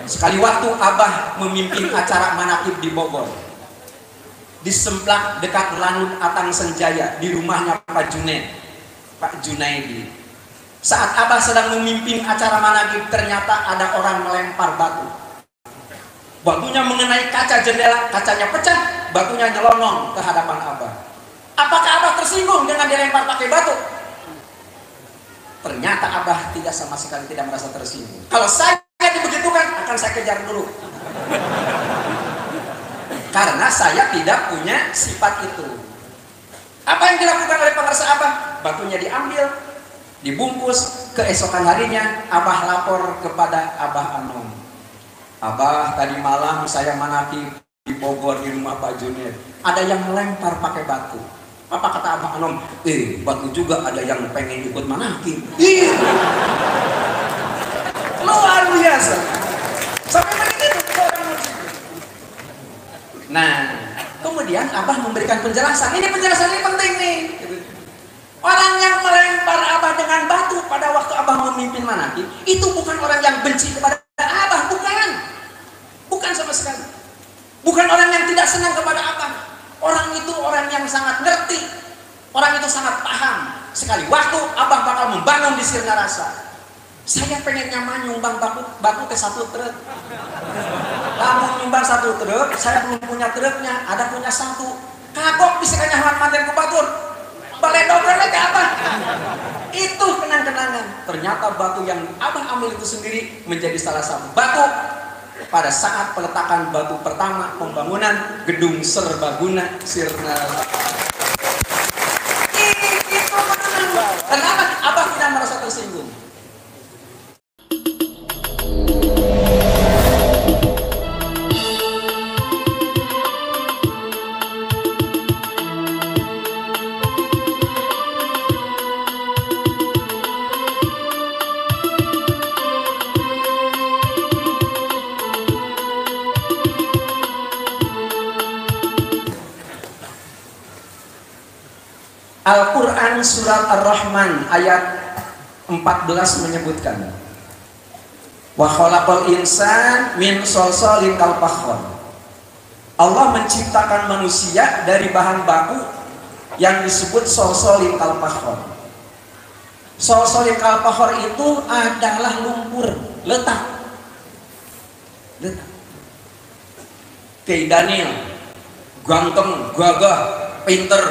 Sekali waktu Abah memimpin acara manakib di Bogor, di Semplak dekat Lanut Atang Senjaya, di rumahnya Pak Junaidi. Saat Abah sedang memimpin acara manakib, ternyata ada orang melempar batu. Batunya mengenai kaca jendela, kacanya pecah, batunya nyelonong ke hadapan Abah. Apakah Abah tersinggung dengan dilempar pakai batu? Ternyata Abah tidak sama sekali tidak merasa tersinggung. Kalau saya dibegitukan, akan saya kejar dulu. Karena saya tidak punya sifat itu. Apa yang dilakukan oleh pengarsa Abah? Batunya diambil, dibungkus. Keesokan harinya Abah lapor kepada Abah Anom. Abah, tadi malam saya manakib di Bogor di rumah Pak Junir. Ada yang melempar pakai batu. Apa kata Abah Anom? Batu juga ada yang pengen ikut manakib. Luar biasa. Sampai begitu. Nah, kemudian Abah memberikan penjelasan. Ini penjelasan ini penting nih. Orang yang melempar Abah dengan batu pada waktu Abah memimpin manakib, itu bukan orang yang benci kepada Abah, bukan sama sekali. Bukan orang yang tidak senang kepada Abah. Orang itu orang yang sangat ngerti. Orang itu sangat paham. Sekali waktu Abah bakal membangun di Sirna Rasa. Saya pengen nyaman nyumbang batu ke 1 truk. Kamu nyumbang 1 truk, saya belum punya truknya, ada punya 1. Kagok bisa kanyahan manten ku batur. Baledogana ke Abah. Itu kenang-kenangan. Ternyata batu yang Abah ambil itu sendiri menjadi salah satu batu pada saat peletakan batu pertama pembangunan gedung serbaguna Sirna. Itu kenapa Abah tidak merasa tersinggung? Al-Quran surat Ar-Rahman ayat 14 menyebutkan wa khalaqal insan min solsolin kal fakhar. Allah menciptakan manusia dari bahan baku yang disebut solsolin kal fakhar. Solsolin kal fakhar itu adalah lumpur letak. Kayak Daniel, ganteng, gagah, pinter,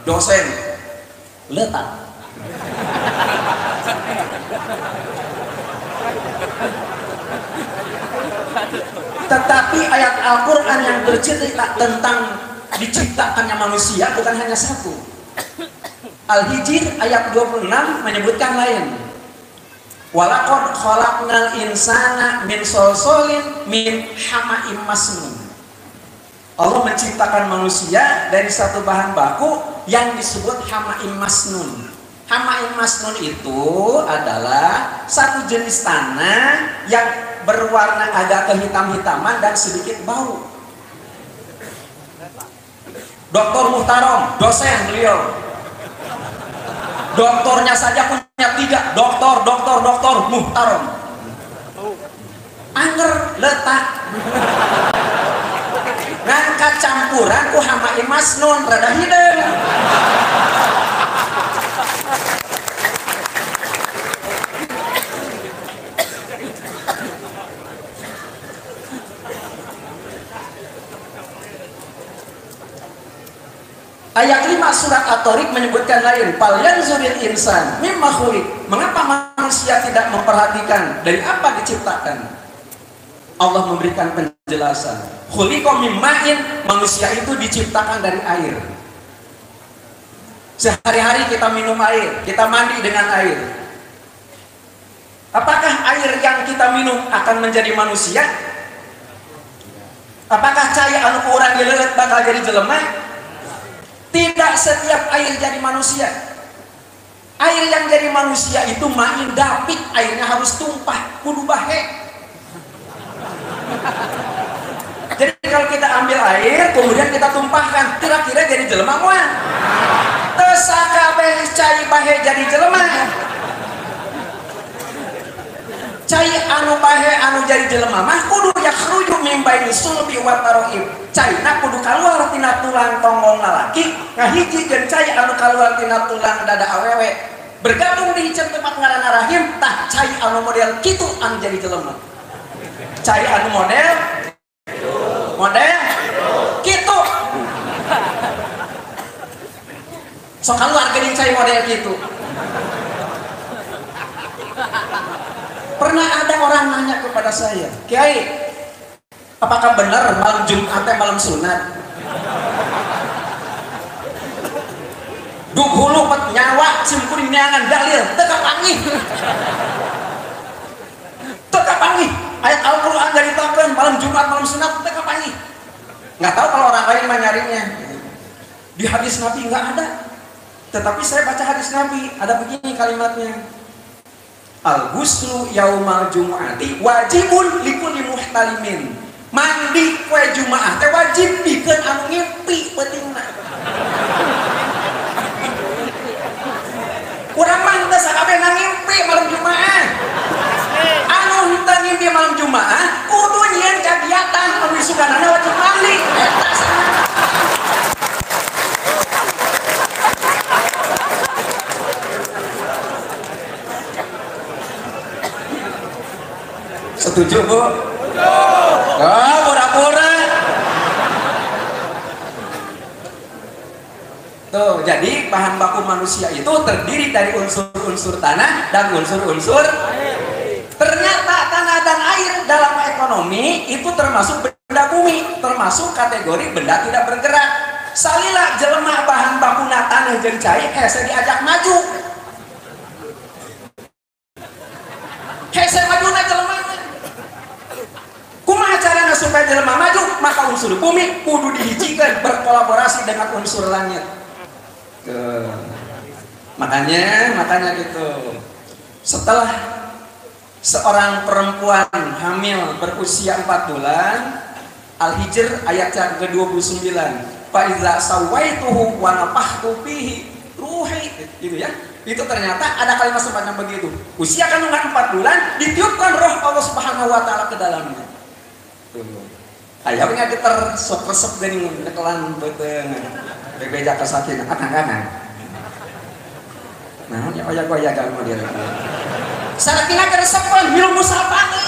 dosen, letak. Tetapi ayat Al-Quran yang bercerita tentang diciptakannya manusia bukan hanya satu. Al-Hijr ayat 26 menyebutkan lain. Walaqad khalaqnal insana min solsolin min hama'im masnun. Allah menciptakan manusia dari satu bahan baku yang disebut hama'im masnun. Hama'im masnun itu adalah satu jenis tanah yang berwarna agak kehitam-hitaman dan sedikit bau. Dr. Muhtarom, dosen beliau. Doktornya saja punya 3, doktor Muhtarom. Anger letak. Ngangkat campuran ku hama'im masnun rada hidung. Ayat 5 surat At-Tariq menyebutkan lain. Fal yanzuril insan mimma khuliq. Mengapa manusia tidak memperhatikan dari apa diciptakan? Allah memberikan penjelasan. Khuliqa mim ma'in, manusia itu diciptakan dari air. Sehari-hari kita minum air, kita mandi dengan air. Apakah air yang kita minum akan menjadi manusia? Apakah cai anu urang dilelet bakal jadi jelema? Tidak setiap air jadi manusia. Air yang jadi manusia itu main dapik, airnya harus tumpah, kudu bahe. Jadi kalau kita ambil air, kemudian kita tumpahkan, kira-kira jadi jelema moal. Teu sakabeh cai bahe jadi jelema. cai anu bahe anu jadi jelema mah kudu yakhruju min baini sulbi wa taraib. Caina kudu kaluar tina tulang tonggong lalaki, ngahiji jeung cai anu kaluar tina tulang dada awewe. Bergabung di hijab tempat ngaranna rahim, tah cai anu model kitu anu jadi jelema. Cai anu model kitu. Sok kaluar geuning cai model kitu. Pernah ada orang nanya kepada saya, Kiai, apakah benar malam Jumat malam sunat? Duk hulu pet nyawa simkuring neangan dalil teka panggih ayat Al-Quran dari taken malam Jumat malam sunat teka panggih. Nggak tahu kalau orang lain menyarinya di hadis Nabi nggak ada, tetapi saya baca hadis Nabi ada begini kalimatnya, al-ghuslu yaumal jumu'ati wajibun likulli muhtalimin. Mandi poe Jumaah teh wajib pikeun anu ngimpi pentingna. Urang mah teh sakabehna ngimpi malam Jumaah. Anu henteu ngimpi malam Jumaah kudu nyieun kagiatan anu disuganana wajib mandi. Eta setuju Bu? Oh, pura-pura. Tuh, jadi bahan baku manusia itu terdiri dari unsur-unsur tanah dan unsur-unsur air. Ternyata tanah dan air dalam ekonomi itu termasuk benda bumi, termasuk kategori benda tidak bergerak. Salila jelema bahan baku tanah jeung cai hese diajak maju. Hese majuna jelema. Kumaha carana supaya jelema maju? Maka unsur bumi kudu dihijikeun berkolaborasi dengan unsur langit. Makanya gitu. Setelah seorang perempuan hamil berusia 4 bulan, Al-Hijr ayat yang ke-29, fa iza sawaituhu wa nafahtu fihi ruhi, gitu ya. Itu ternyata ada kalimat semacam begitu. Usia kandungan 4 bulan ditiupkan roh Allah Subhanahu wa taala ke dalamnya. Ayahnya kita resep geuning nekelan beuteung. Bebeja kasakin akan. Nah, ya oya model. Sarakina keresepan milu musapane.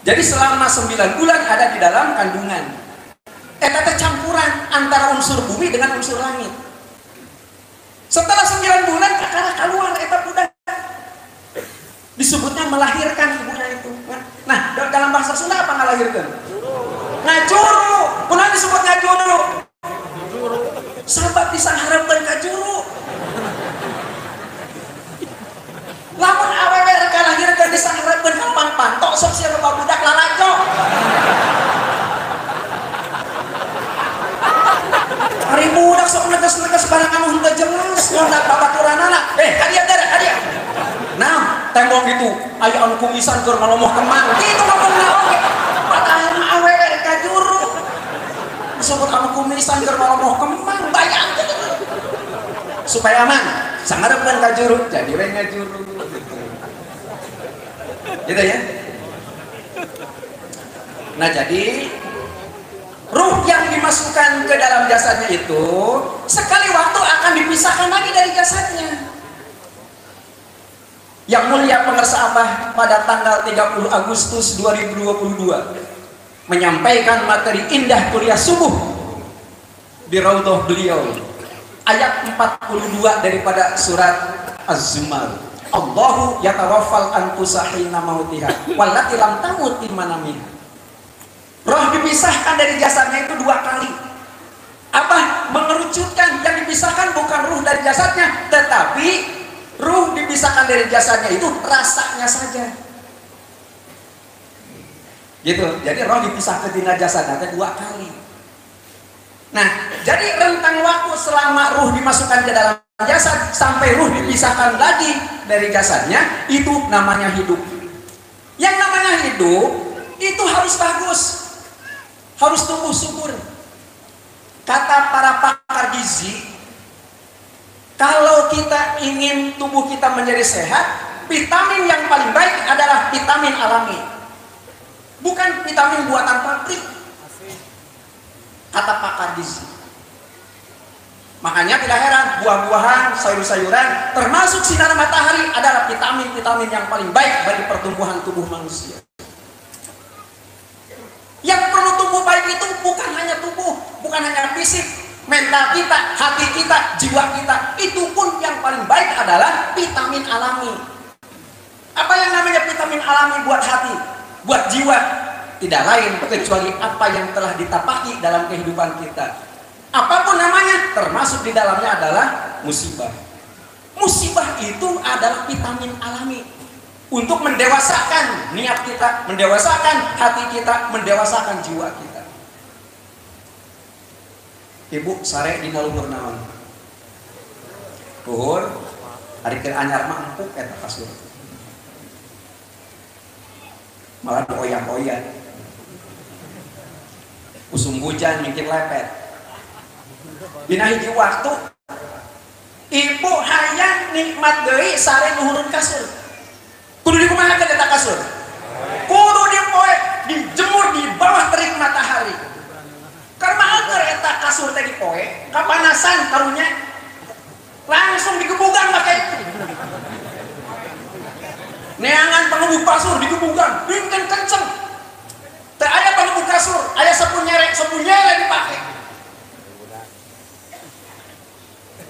Jadi selama 9 bulan ada di dalam kandungan. Eta teh campuran antara unsur bumi dengan unsur langit. Setelah 9 bulan kakara keluar eta budak. Disebutnya melahirkan ibunya itu. Nah, dalam bahasa Sunda apa ngalahirkan? Ngajuru. Kunaon disebut ngajuru? Sahabat disangharepkeun ka juru. Lamun awewe rek kalahirkeun disangharepkeun ka pantok sok sia loba budak lalaco. Ari budak sok neges-neges barang anu henteu jelas, ngondak babaturanana. Hadiah dara, hadiah. Nah, tembok gitu, aya anu kumisan keur ngalomoh kemang. Kitu ngomongna oge. Padahal awewe rek ka juru. Disebut anu kumisan keur ngalomoh kemang, bayangkeun. Supaya aman, sangarepkeun ka juru, jadi we ngajuru. Gitu ya. Nah, jadi ruh yang dimasukkan ke dalam jasadnya itu sekali waktu akan dipisahkan lagi dari jasadnya. Yang mulia pengersa Abah pada tanggal 30 Agustus 2022 menyampaikan materi indah kuliah subuh di raudhah beliau, ayat 42 daripada surat Az-Zumar. Allahu yatawaffal anfusa hina mautiha wallati lam tamut fi manamiha. Roh dipisahkan dari jasadnya itu 2 kali. Apa mengerucutkan yang dipisahkan bukan ruh dari jasadnya, tetapi ruh dipisahkan dari jasadnya itu rasanya saja. Gitu. Jadi roh dipisahkan dari jasadnya 2 kali. Nah, jadi rentang waktu selama ruh dimasukkan ke dalam jasad sampai ruh dipisahkan lagi dari jasadnya itu namanya hidup. Yang namanya hidup itu harus bagus, harus tumbuh subur. Kata para pakar gizi, kalau kita ingin tubuh kita menjadi sehat, vitamin yang paling baik adalah vitamin alami, bukan vitamin buatan pabrik, kata pakar gizi. Makanya tidak heran buah-buahan, sayur-sayuran, termasuk sinar matahari adalah vitamin-vitamin yang paling baik bagi pertumbuhan tubuh manusia. Yang perlu tumbuh baik itu bukan hanya tubuh, bukan hanya fisik, mental kita, hati kita, jiwa kita. Itu pun yang paling baik adalah vitamin alami. Apa yang namanya vitamin alami buat hati, buat jiwa? Tidak lain kecuali apa yang telah ditapaki dalam kehidupan kita. Apapun namanya, termasuk di dalamnya adalah musibah. Musibah itu adalah vitamin alami untuk mendewasakan niat kita, mendewasakan hati kita, mendewasakan jiwa kita. Ibu sare di luhur naon? Luhur hari ke anyar mah empuk eta kasur. Malah oyak-oyak. Usum hujan mungkin lepet. Dina hiji waktu ibu hayang nikmat deui sare luhurun kasur. Kudu dikumahakeun eta kasur? Kudu dipoe, dijemur di bawah terik matahari. Karena agar eta kasur teh dipoe, kapanasan karunya langsung digebugan make. Neangan pengebuk kasur digebugan, bingkeun kenceng. Teu aya pengebuk kasur, aya sapu nyere dipake.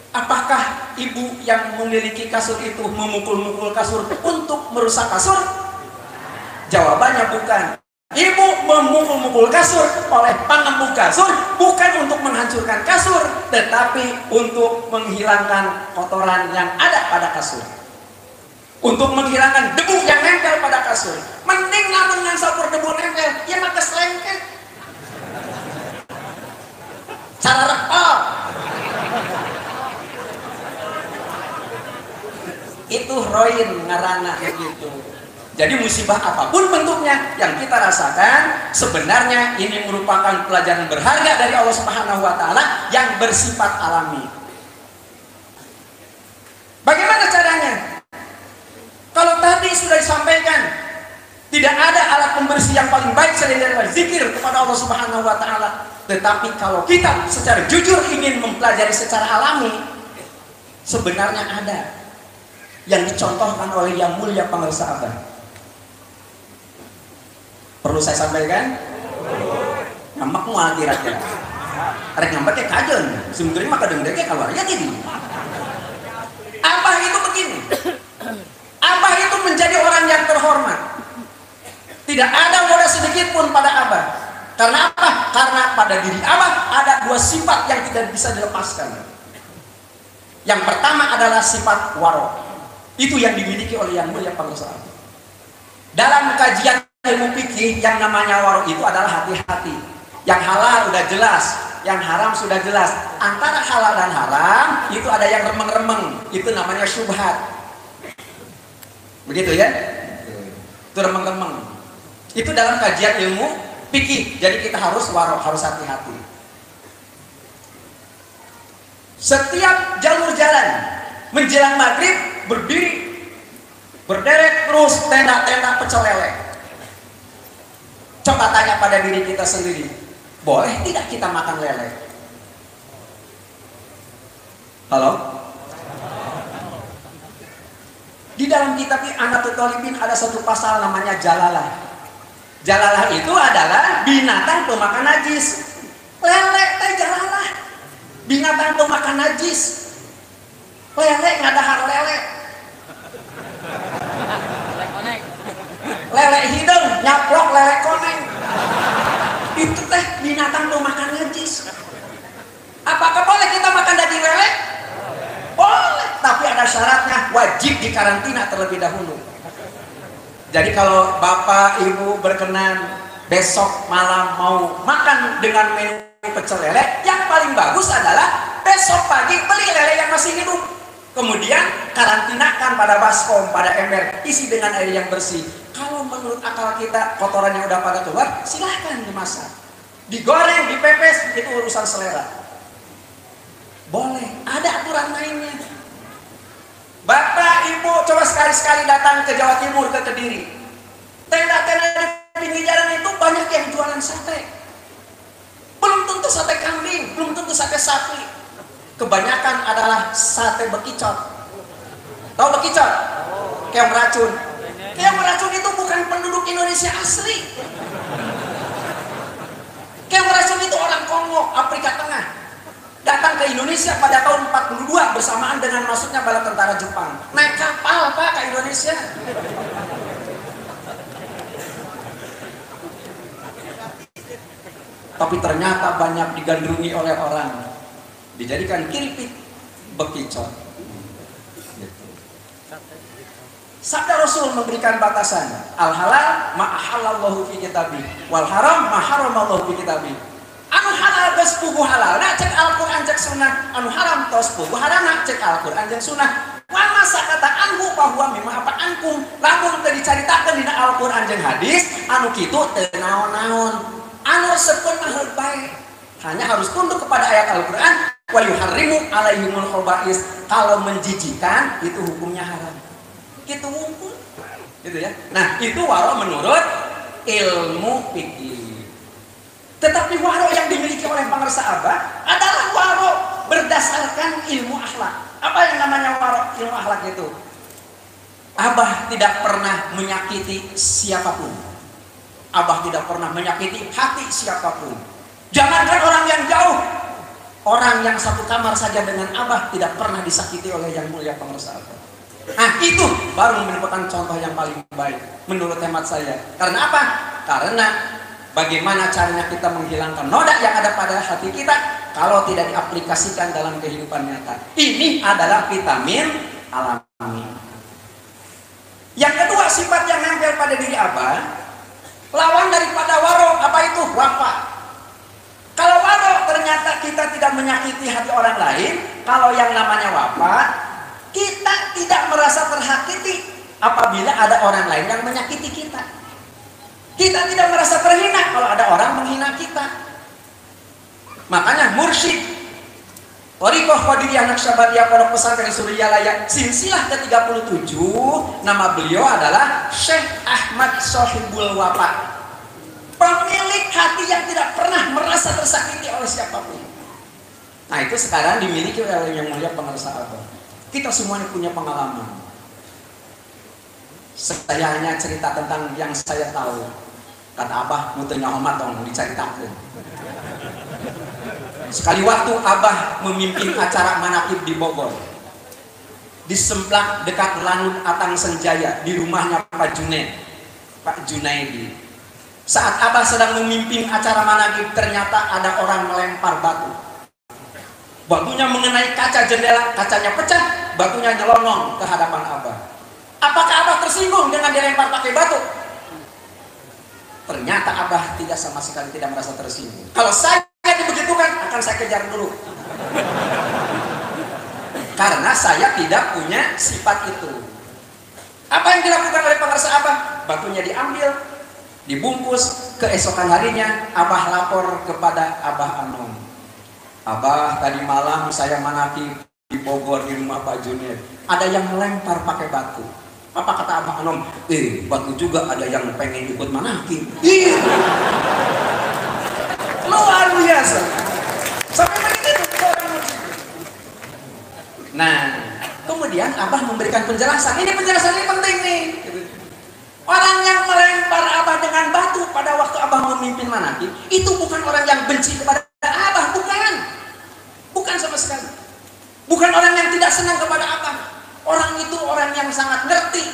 Apakah ibu yang memiliki kasur itu memukul-mukul kasur untuk merusak kasur? Jawabannya bukan. Ibu memukul-mukul kasur oleh pengembuk kasur bukan untuk menghancurkan kasur, tetapi untuk menghilangkan kotoran yang ada pada kasur, untuk menghilangkan debu yang nempel pada kasur. Mending namun yang sapur debu nempel, ya maka selengket. Cara repal. Itu roin ngarana gitu. Jadi musibah apapun bentuknya yang kita rasakan, sebenarnya ini merupakan pelajaran berharga dari Allah Subhanahu wa taala yang bersifat alami. Bagaimana caranya? Kalau tadi sudah disampaikan, tidak ada alat pembersih yang paling baik selain dari zikir kepada Allah Subhanahu wa taala. Tetapi kalau kita secara jujur ingin mempelajari secara alami, sebenarnya ada yang dicontohkan oleh Yang Mulia Pangarsa Abah. Perlu saya sampaikan? Ngambek moal kira-kira. Arek ngambek kayak kajen, sebenarnya maka dengdengnya keluar ya jadi. Abah itu begini. Abah itu menjadi orang yang terhormat. Tidak ada noda sedikit pun pada Abah. Karena apa? Karena pada diri Abah ada dua sifat yang tidak bisa dilepaskan. Yang pertama adalah sifat waro. Itu yang dimiliki oleh Yang Mulia Pangarsa Abah. Dalam kajian ilmu fikih yang namanya waro itu adalah hati-hati. Yang halal udah jelas, yang haram sudah jelas. Antara halal dan haram itu ada yang remeng-remeng, itu namanya syubhat. Begitu ya? Itu remeng-remeng. Itu dalam kajian ilmu fikih. Jadi kita harus waro, harus hati-hati. Setiap jalur jalan menjelang maghrib berdiri, berderet terus tenda-tenda pecel lele. Coba tanya pada diri kita sendiri, boleh tidak kita makan lele? Halo? Di dalam kitab Anatul Talibin ada satu pasal namanya jalalah. Jalalah itu adalah binatang pemakan najis. Lele teh jalalah, binatang pemakan najis. Lele ngadahar lele. Lele hidung nyaplok lele koneng. Itu teh binatang pemakan najis. Apakah boleh kita makan daging lele? Boleh, tapi ada syaratnya, wajib dikarantina terlebih dahulu. Jadi kalau bapak ibu berkenan besok malam mau makan dengan menu pecel lele, yang paling bagus adalah besok pagi beli lele yang masih hidup. Kemudian karantinakan pada baskom, pada ember, isi dengan air yang bersih. Kalau menurut akal kita kotorannya udah pada keluar, silahkan dimasak, digoreng, dipepes, itu urusan selera. Boleh, ada aturan mainnya. Bapak, Ibu, coba sekali-sekali datang ke Jawa Timur, ke Kediri. Tenda-tenda di pinggir jalan itu banyak yang jualan sate. Belum tentu sate kambing, belum tentu sate sapi. Kebanyakan adalah sate bekicot. Tahu bekicot? Keong racun. Keong racun itu bukan penduduk Indonesia asli. Keong racun itu orang Kongo, Afrika Tengah. Datang ke Indonesia pada tahun 42 bersamaan dengan masuknya bala tentara Jepang. Naik kapal Pak ke Indonesia. Tapi ternyata banyak digandrungi oleh orang. Dijadikan kiripik bekicot. Sabda Rasul memberikan batasan. Al halal ma ahallallahu fi kitabih, wal haram ma haramallahu fi kitabih. Anu halal geus puguh halal, nah cek Al-Qur'an cek sunnah. Anu haram tos puguh haram, nah cek Al-Qur'an cek sunnah. Wa masa kata anhu bahwa mimma apa ankum, lamun teu dicaritakeun dina Al-Qur'an jeung hadis, anu kitu teu naon-naon. Anu resepkeun mah heug bae. Hanya harus tunduk kepada ayat Al-Qur'an, wa yuharrimu alaihimul khaba'is. Kalau menjijikan itu hukumnya haram. Gitu hukum. Gitu ya. Nah, itu waro menurut ilmu fikih. Tetapi waro yang dimiliki oleh pangresa Abah adalah waro berdasarkan ilmu akhlak. Apa yang namanya waro ilmu akhlak itu? Abah tidak pernah menyakiti siapapun. Abah tidak pernah menyakiti hati siapapun. Jangankan orang yang jauh, orang yang satu kamar saja dengan Abah tidak pernah disakiti oleh yang mulia pangresa Abah. Nah, itu baru merupakan contoh yang paling baik menurut hemat saya. Karena apa? Karena bagaimana caranya kita menghilangkan noda yang ada pada hati kita kalau tidak diaplikasikan dalam kehidupan nyata. Ini adalah vitamin alami. Yang kedua, sifat yang nempel pada diri Abah, lawan daripada waro, apa itu? Wafa. Kalau waro ternyata kita tidak menyakiti hati orang lain, kalau yang namanya wafa, kita tidak merasa terhakiti apabila ada orang lain yang menyakiti kita. Kita tidak merasa terhina kalau ada orang menghina kita. Makanya mursyid Thariqah Qadiriyah Naqsyabandiyah Pondok Pesantren Suryalaya silsilah ke-37, nama beliau adalah Syekh Ahmad Sohibul Wafa. Pemilik hati yang tidak pernah merasa tersakiti oleh siapapun. Nah, itu sekarang dimiliki oleh yang mulia pangresa Abah. Kita semuanya punya pengalaman. Saya hanya cerita tentang yang saya tahu. Kata Abah, muternya homat dong diceritakan. Sekali waktu Abah memimpin acara manaqib di Bogor, di Semplak dekat Lanut Atang Senjaya, di rumahnya Pak Junaid, Pak Junaidi. Saat Abah sedang memimpin acara manaqib, ternyata ada orang melempar batu. Batunya mengenai kaca jendela, kacanya pecah, batunya nyelonong ke hadapan Abah. Apakah Abah tersinggung dengan dilempar pakai batu? Ternyata Abah tidak sama sekali tidak merasa tersinggung. Kalau saya dibegitukan, akan saya kejar dulu. Karena saya tidak punya sifat itu. Apa yang dilakukan oleh pangresa Abah? Batunya diambil, dibungkus, keesokan harinya Abah lapor kepada Abah Anom. Abah, tadi malam saya manaqib di Bogor di rumah Pak Junaid. Ada yang melempar pakai batu. Apa kata Abah Anom? Batu juga ada yang pengen ikut manaqib. Luar biasa. Sampai begitu. Nah, kemudian Abah memberikan penjelasan. Ini penjelasan ini penting nih. Orang yang melempar Abah dengan batu pada waktu Abah memimpin manaqib itu bukan orang yang benci kepada Abah, bukan. Bukan sama sekali. Bukan orang yang tidak senang kepada Abah. Orang itu orang yang sangat ngerti.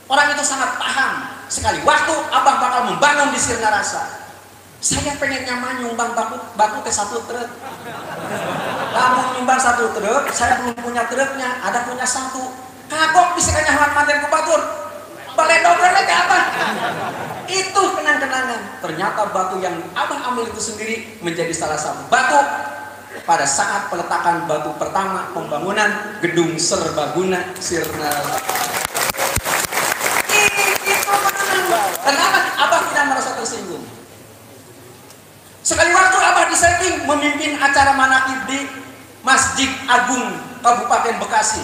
Orang itu sangat paham. Sekali waktu Abah bakal membangun di Sirna Rasa. Saya pengennya nyumbang batu ke 1 truk. Kamu nyumbang 1 truk, saya belum punya truknya, ada punya 1. Kagok bisa kanyahan manten ku batur. Baledogor ke Abah. Itu kenang-kenangan. Ternyata batu yang Abah ambil itu sendiri menjadi salah satu batu pada saat peletakan batu pertama pembangunan gedung serbaguna Sirna. Itu kenapa Abah tidak merasa tersinggung? Sekali waktu Abah disetting memimpin acara manaqib di Masjid Agung Kabupaten Bekasi.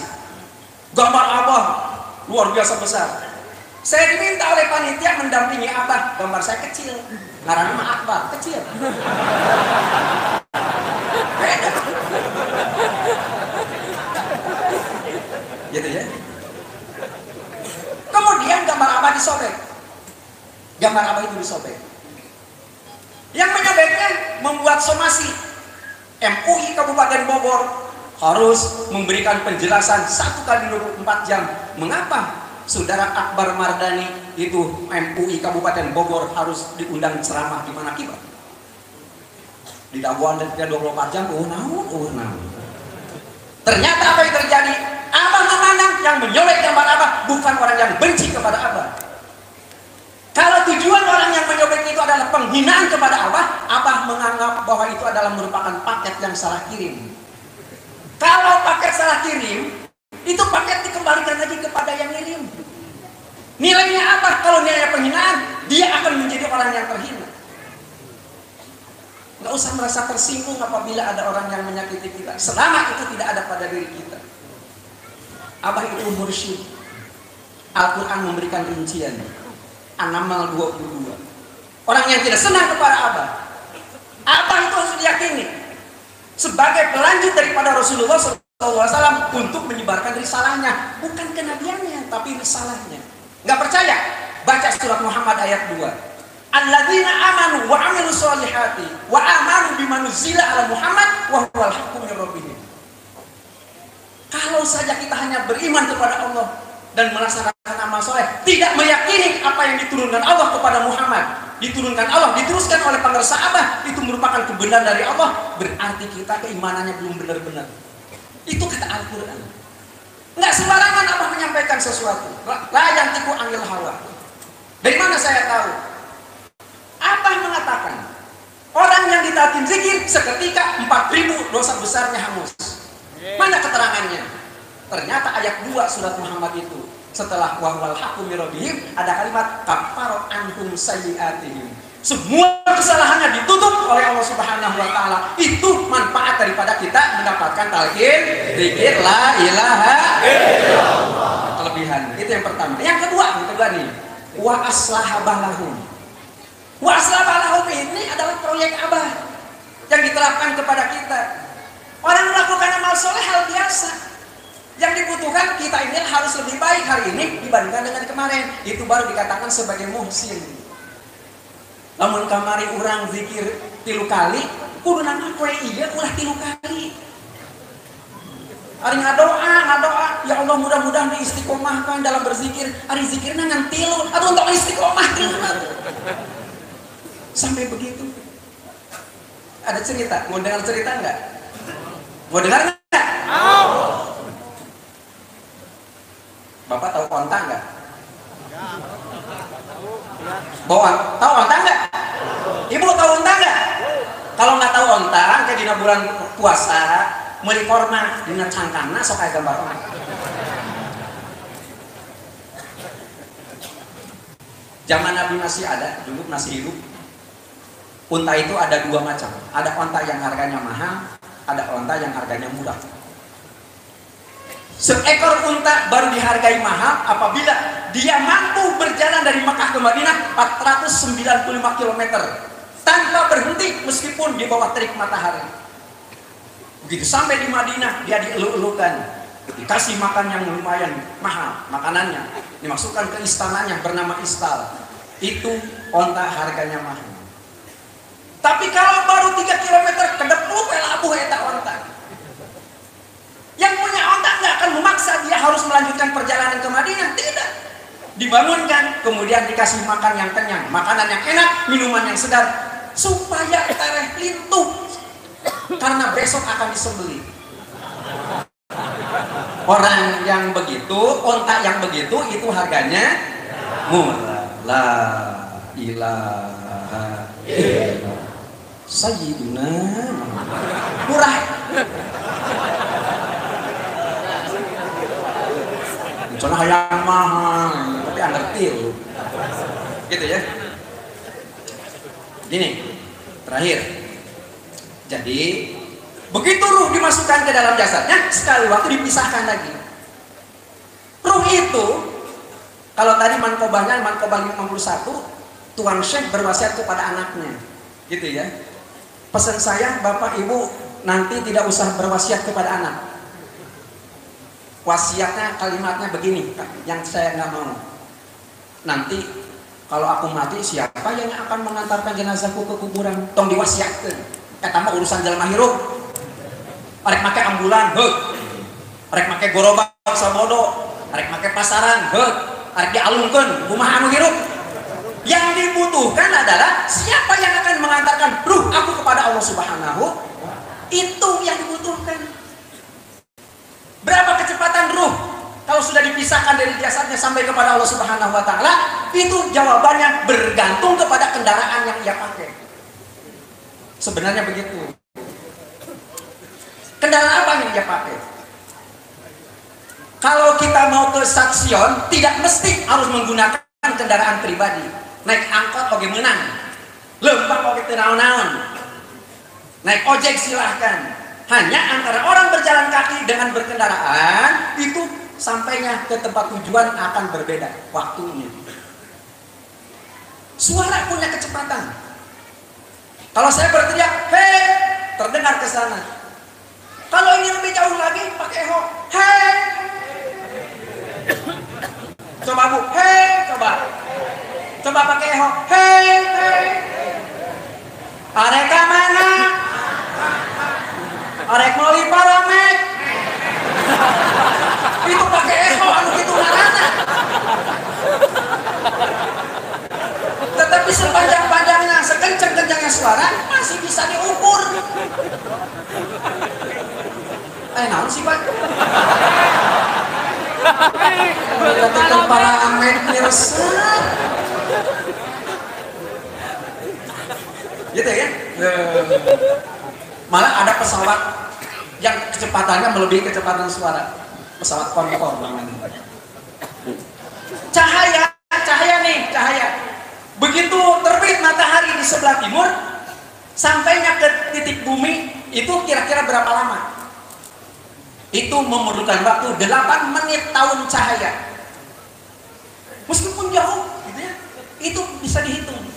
Gambar Abah luar biasa besar. Saya diminta oleh panitia mendampingi Abah, gambar saya kecil. Ngaran nama Akbar, kecil. Beda. Gitu ya. Kemudian gambar Abah disobek. Gambar Abah itu disobek. Yang menyobeknya membuat somasi. MUI Kabupaten Bogor harus memberikan penjelasan 1 kali 24 jam. Mengapa Saudara Akbar Mardani itu MUI Kabupaten Bogor harus diundang ceramah di mana kibat? Di dakwaan dan 24 jam, naon. Ternyata apa yang terjadi? Abah memandang yang menyolek gambar Abah bukan orang yang benci kepada Abah. Kalau tujuan orang yang menyobek itu adalah penghinaan kepada Abah, Abah menganggap bahwa itu adalah merupakan paket yang salah kirim. Kalau paket salah kirim, itu paket dikembalikan lagi kepada yang ngirim. Nilainya apa? Kalau nilainya penghinaan, dia akan menjadi orang yang terhina. Nggak usah merasa tersinggung apabila ada orang yang menyakiti kita, selama itu tidak ada pada diri kita. Abah itu mursyid. Al-Quran memberikan rincian. An-Naml 22. Orang yang tidak senang kepada Abah, Abah itu harus diyakini sebagai pelanjut daripada Rasulullah SAW untuk menyebarkan risalahnya, bukan kenabiannya, tapi risalahnya. Nggak percaya? Baca surat Muhammad ayat 2. Alladzina amanu wa amilu sholihati wa amanu bima nuzila ala Muhammad wa huwal haqqu min rabbihim. Kalau saja kita hanya beriman kepada Allah dan melaksanakan amal soleh, tidak meyakini apa yang diturunkan Allah kepada Muhammad, diturunkan Allah, diteruskan oleh pangeran sahabat, itu merupakan kebenaran dari Allah, berarti kita keimanannya belum benar-benar. Itu kata Al-Quran. Nggak sembarangan Abah menyampaikan sesuatu. La yantiqu anil hawa. Dari mana saya tahu? Abah mengatakan, orang yang ditaatin zikir seketika 4.000 dosa besarnya hangus. Mana keterangannya? Ternyata ayat 2 surat Muhammad itu, setelah wahwal haqqu min rabbihim, ada kalimat kafarat anhum sayyi'atihim. Semua kesalahannya ditutup oleh Allah Subhanahu wa taala. Itu manfaat daripada kita mendapatkan talqin zikir la ilaha illallah. Kelebihan. Itu yang pertama. Yang kedua nih, wa aslaha balahum. Wa aslaha balahum ini adalah proyek Abah yang diterapkan kepada kita. Orang melakukan amal soleh hal biasa. Yang dibutuhkan kita ini harus lebih baik hari ini dibandingkan dengan kemarin. Itu baru dikatakan sebagai muhsin. Lamun kamari orang zikir 3 kali, kudu nang koe iya ulah 3 kali. Ari ngadoa, ya Allah mudah-mudahan diistiqomahkan dalam berzikir. Ari zikirna ngan 3, atuh untuk istiqomah 3. Sampai begitu. Ada cerita, mau dengar cerita enggak? Mau dengar enggak? Mau. Bapak tahu onta enggak? Tahu onta enggak? Ibu tahu onta enggak? Kalau nggak tahu onta, kayak di bulan puasa, meuli korma dina cangkangna sok aya gambar onta. Zaman Nabi masih ada, dulu masih hidup. Unta itu ada 2 macam. Ada onta yang harganya mahal, ada onta yang harganya murah. Seekor unta baru dihargai mahal apabila dia mampu berjalan dari Makkah ke Madinah 495 km tanpa berhenti meskipun di bawah terik matahari. Begitu sampai di Madinah dia dielu-elukan, dikasih makan yang lumayan mahal makanannya, dimasukkan ke istananya bernama Istal. Itu onta harganya mahal. Tapi kalau baru 3 km kedepuk labuh eta onta. Yang punya onta nggak akan memaksa dia harus melanjutkan perjalanan ke Madinah, tidak. Dibangunkan, kemudian dikasih makan yang kenyang, makanan yang enak, minuman yang segar, supaya tereh lintuh, karena besok akan disembelih. Orang yang begitu, onta yang begitu, itu harganya murah. La ilaha illallah sayyiduna murah. Soalnya hayang mahal, tapi undertil, gitu ya. Gini, terakhir. Jadi, begitu ruh dimasukkan ke dalam jasadnya, sekali waktu dipisahkan lagi. Ruh itu, kalau tadi mankobahnya, mankobah 51, Tuan Syekh berwasiat kepada anaknya, gitu ya. Pesan saya, Bapak Ibu nanti tidak usah berwasiat kepada anak. Wasiatnya, kalimatnya begini, yang saya nggak mau. Nanti kalau aku mati, siapa yang akan mengantarkan jenazahku ke kuburan? Tong diwasiatkan. Kata mah urusan jelema hirup. Arek make ambulan, heuk. Arek make gorobak sabodo, arek make pasaran, heuk. Arek dialungkeun, kumaha anu hirup? Yang dibutuhkan adalah siapa yang akan mengantarkan ruh aku kepada Allah Subhanahu. Itu yang dibutuhkan. Berapa kecepatan ruh kalau sudah dipisahkan dari jasadnya sampai kepada Allah Subhanahu wa taala? Itu jawabannya bergantung kepada kendaraan yang ia pakai. Sebenarnya begitu. Kendaraan apa yang dia pakai? Kalau kita mau ke stasiun, tidak mesti harus menggunakan kendaraan pribadi. Naik angkot oke menang, lembak oke naon-naon. Naik ojek silahkan. Hanya antara orang berjalan kaki dengan berkendaraan itu sampainya ke tempat tujuan akan berbeda waktunya. Suara punya kecepatan. Kalau saya berteriak, hei, terdengar ke sana. Kalau ini lebih jauh lagi, pakai eho, hei. Coba Bu, hei, coba. Coba pakai eho, hei, hei. Arek mana? Arek meuli paramek. Itu pakai eho, anu gitu ngarana. Tetapi sepanjang-panjangnya, sekencang-kencangnya suara masih bisa diukur. Naon sih Pak? Katakan para amet mirsa. Gitu ya? Malah ada pesawat yang kecepatannya melebihi kecepatan suara. Pesawat Concorde namanya. Cahaya nih. Begitu terbit matahari di sebelah timur, sampainya ke titik bumi itu kira-kira berapa lama? Itu memerlukan waktu 8 menit tahun cahaya. Meskipun jauh, gitu ya, itu bisa dihitung.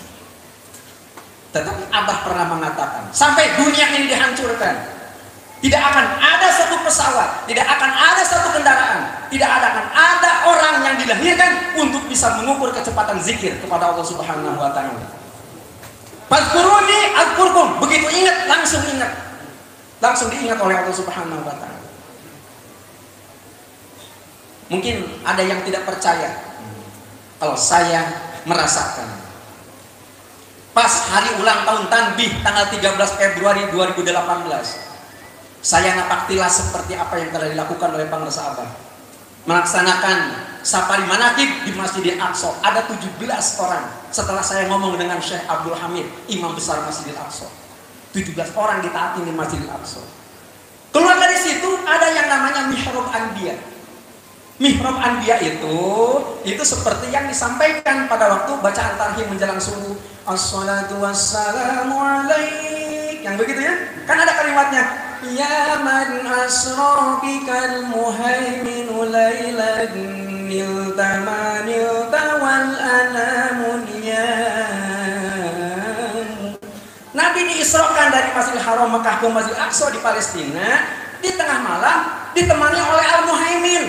Tetapi Abah pernah mengatakan, sampai dunia ini dihancurkan, tidak akan ada satu pesawat, tidak akan ada satu kendaraan, tidak akan ada orang yang dilahirkan untuk bisa mengukur kecepatan zikir kepada Allah Subhanahu wa taala. Fadhkuruni adzkurkum, begitu ingat langsung ingat. Langsung diingat oleh Allah Subhanahu wa taala. Mungkin ada yang tidak percaya kalau saya merasakan pas hari ulang tahun Tanbih tanggal 13 Februari 2018, saya napak tilas seperti apa yang telah dilakukan oleh Pangresa Abah, melaksanakan safari manakib di Masjidil Aqsa. Ada 17 orang setelah saya ngomong dengan Syekh Abdul Hamid, imam besar Masjidil Aqsa. 17 orang ditaati di Masjidil Aqsa. Keluar dari situ ada yang namanya Mihrab Anbiya. Mihrab Anbiya itu seperti yang disampaikan pada waktu bacaan tarhim menjelang subuh. Assalatu wassalamu alaik. Yang begitu ya? Kan ada kalimatnya. Ya man asra bikal muhaiminu laylan nilta wal anamun Nabi diisrokan dari Masjidil Haram Mekah ke Masjidil Aqsa di Palestina di tengah malam ditemani oleh Al-Muhaimin.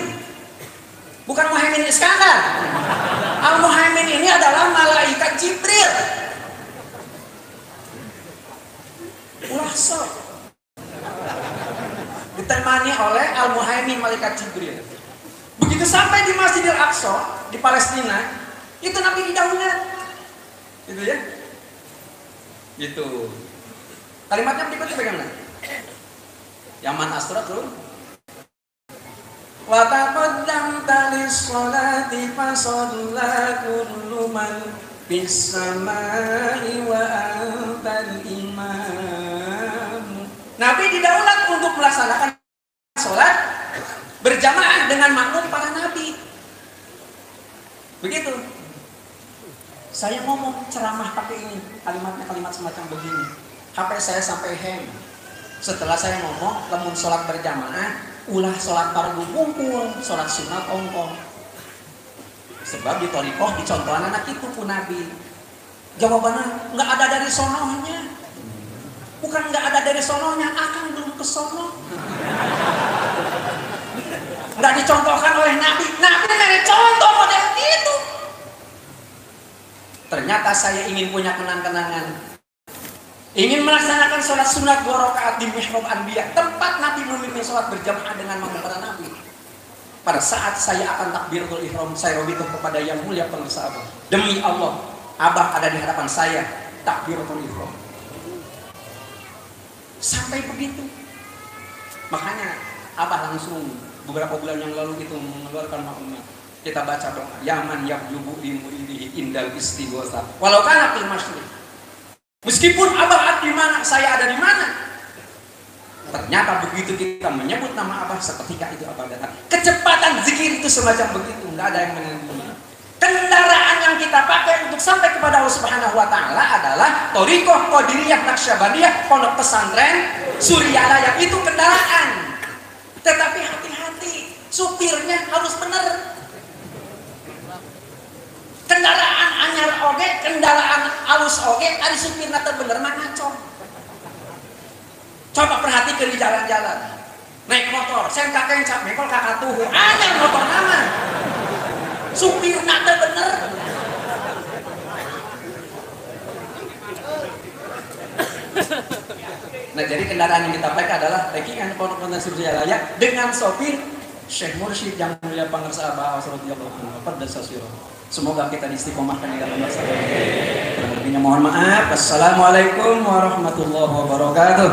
Bukan Muhaimin Iskandar. Al-Muhaimin ini adalah malaikat Jibril. Ulah sok. Ditemani oleh Al-Muhaimin malaikat Jibril. Begitu sampai di Masjidil Aqsa di Palestina, itu Nabi didahulukan. Gitu ya. Gitu. Kalimatnya berikutnya bagaimana? Yaman asra tuh. Wa taqaddamta lis-sholati fa shalla kullu man fis samai wa antal imam. Nabi didaulat untuk melaksanakan sholat berjamaah dengan makmum para nabi. Begitu. Saya ngomong ceramah pakai ini, kalimatnya kalimat semacam begini. HP saya sampai hang. Setelah saya ngomong, lamun sholat berjamaah, ulah sholat fardu bungkul, sholat sunat ongkong. Sebab di torikoh dicontohan anak itu pun Nabi. Jawabannya nggak ada dari sonohnya. Bukan nggak ada dari sonohnya, akan belum ke sono. Nggak dicontohkan oleh Nabi. Nabi dari contoh model itu. Ternyata saya ingin punya kenang-kenangan. Ingin melaksanakan sholat sunat 2 rakaat di mihrab Anbiya, tempat Nabi memimpin sholat berjamaah dengan para Nabi. Pada saat saya akan takbiratul ihram, saya robitu kepada yang mulia pemirsa Abah. Demi Allah, Abah ada di hadapan saya, takbiratul ihram. Sampai begitu. Makanya Abah langsung beberapa bulan yang lalu itu mengeluarkan maklumat. Kita baca doa, yaman yablubu li muridihi indal istighosa. Walau kana fil masyriq. Meskipun Abah ada di mana, saya ada di mana. Ternyata begitu kita menyebut nama Abah, seketika itu Abah datang. Kecepatan zikir itu semacam begitu, nggak ada yang menentunya. Kendaraan yang kita pakai untuk sampai kepada Allah Subhanahu Wa Taala adalah Thariqah Qadiriyah Naqsyabandiyah, pondok pesantren Suryalaya. Itu kendaraan. Tetapi hati-hati, supirnya harus benar. Kendaraan anyar oge, kendaraan alus oge, ada supirna teu bener mah ngaco. Coba perhatikan di jalan-jalan. Naik motor, sen kakek cap mekol kakak tuhu, anyar motor nama. Supirna teu bener. Nah, jadi kendaraan yang kita pakai adalah Rekingan Pondok Pesantren Suryalaya dengan sopir Syekh Mursyid yang mulia pangarsa Abah radhiyallahu anhu. Semoga kita istiqomahkan di dalam masalah ini. Lebihnya mohon maaf. Assalamualaikum warahmatullahi wabarakatuh.